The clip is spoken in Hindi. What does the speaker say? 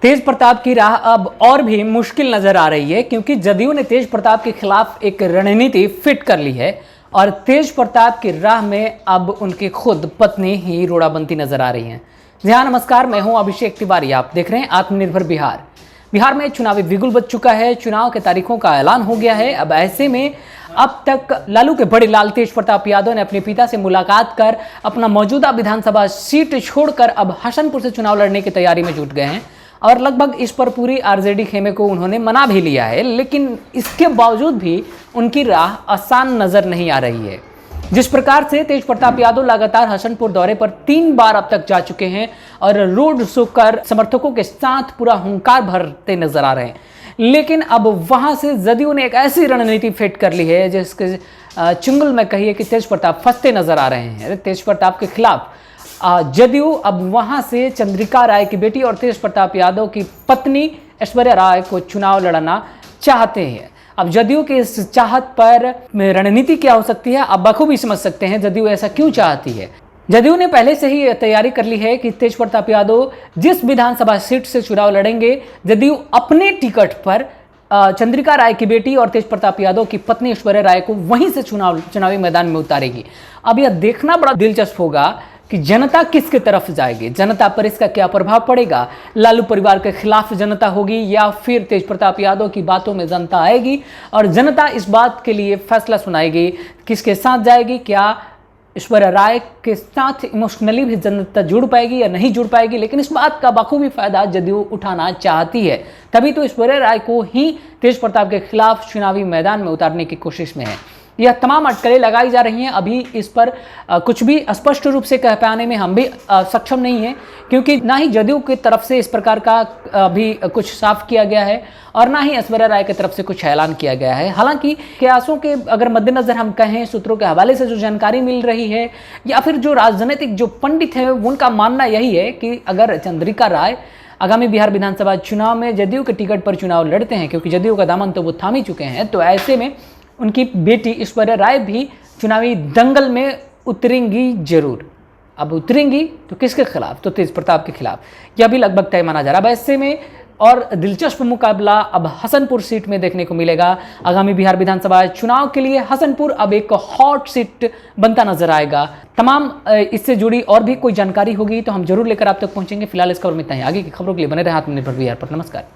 तेज प्रताप की राह अब और भी मुश्किल नजर आ रही है, क्योंकि जदयू ने तेज प्रताप के खिलाफ एक रणनीति फिट कर ली है और तेज प्रताप की राह में अब उनकी खुद पत्नी ही रोड़ा बनती नजर आ रही हैं। जी हाँ, नमस्कार, मैं हूं अभिषेक तिवारी। आप देख रहे हैं आत्मनिर्भर बिहार। बिहार में चुनावी बिगुल बज चुका है, चुनाव के तारीखों का ऐलान हो गया है। अब ऐसे में अब तक लालू के बड़े लाल तेज प्रताप यादव ने अपने पिता से मुलाकात कर अपना मौजूदा विधानसभा सीट छोड़कर अब हसनपुर से चुनाव लड़ने की तैयारी में जुट गए हैं और लगभग इस पर पूरी आरजेडी खेमे को उन्होंने मना भी लिया है। लेकिन इसके बावजूद भी उनकी राह आसान नजर नहीं आ रही है। जिस प्रकार से तेज प्रताप यादव लगातार हसनपुर दौरे पर 3 बार अब तक जा चुके हैं और रोड शो कर समर्थकों के साथ पूरा हुंकार भरते नजर आ रहे हैं, लेकिन अब वहां से जदयू ने एक ऐसी रणनीति फिट कर ली है जिसके चुंगल में कहिए कि तेज प्रताप फंसते नजर आ रहे हैं। तेज प्रताप के खिलाफ जदयू अब वहां से चंद्रिका राय की बेटी और तेज प्रताप यादव की पत्नी ऐश्वर्या राय को चुनाव लड़ाना चाहते हैं। अब जदयू की इस चाहत पर रणनीति क्या हो सकती है, आप बखूबी समझ सकते हैं जदयू ऐसा क्यों चाहती है। जदयू ने पहले से ही तैयारी कर ली है कि तेज प्रताप यादव जिस विधानसभा सीट से चुनाव लड़ेंगे, जदयू अपने टिकट पर चंद्रिका राय की बेटी और तेज प्रताप यादव की पत्नी ऐश्वर्या राय को वहीं से चुनावी मैदान में उतारेगी। अब यह देखना बड़ा दिलचस्प होगा कि जनता किसके तरफ जाएगी, जनता पर इसका क्या प्रभाव पड़ेगा। लालू परिवार के खिलाफ जनता होगी या फिर तेज प्रताप यादव की बातों में जनता आएगी और जनता इस बात के लिए फैसला सुनाएगी किसके साथ जाएगी। क्या ऐश्वर्या राय के साथ इमोशनली भी जनता जुड़ पाएगी या नहीं जुड़ पाएगी, लेकिन इस बात का बखूबी फायदा जदयू उठाना चाहती है। तभी तो ऐश्वर्या राय को ही तेज प्रताप के खिलाफ चुनावी मैदान में उतारने की कोशिश में है। यह तमाम अटकलें लगाई जा रही हैं। अभी इस पर कुछ भी स्पष्ट रूप से कह पाने में हम भी सक्षम नहीं हैं, क्योंकि ना ही जदयू की तरफ से इस प्रकार का अभी कुछ साफ किया गया है और ना ही ऐश्वर्या राय की तरफ से कुछ ऐलान किया गया है। हालांकि कयासों के अगर मद्देनजर हम कहें, सूत्रों के हवाले से जो जानकारी मिल रही है या फिर जो राजनीतिक जो पंडित हैं उनका मानना यही है कि अगर चंद्रिका राय आगामी बिहार विधानसभा चुनाव में जदयू के टिकट पर चुनाव लड़ते हैं, क्योंकि जदयू का दामन तो वो थाम ही चुके हैं, तो ऐसे में उनकी बेटी ऐश्वर्या राय भी चुनावी दंगल में उतरेंगी जरूर। अब उतरेंगी तो किसके खिलाफ, तो तेज प्रताप के खिलाफ। यह भी लगभग तय माना जा रहा है। ऐसे में और दिलचस्प मुकाबला अब हसनपुर सीट में देखने को मिलेगा। आगामी बिहार विधानसभा चुनाव के लिए हसनपुर अब एक हॉट सीट बनता नजर आएगा। तमाम इससे जुड़ी और भी कोई जानकारी होगी तो हम जरूर लेकर आप तक पहुंचेंगे। फिलहाल इस खबर में इतना ही। आगे की खबरों के लिए बने रहे आत्मनिर्भर बिहार पर। नमस्कार।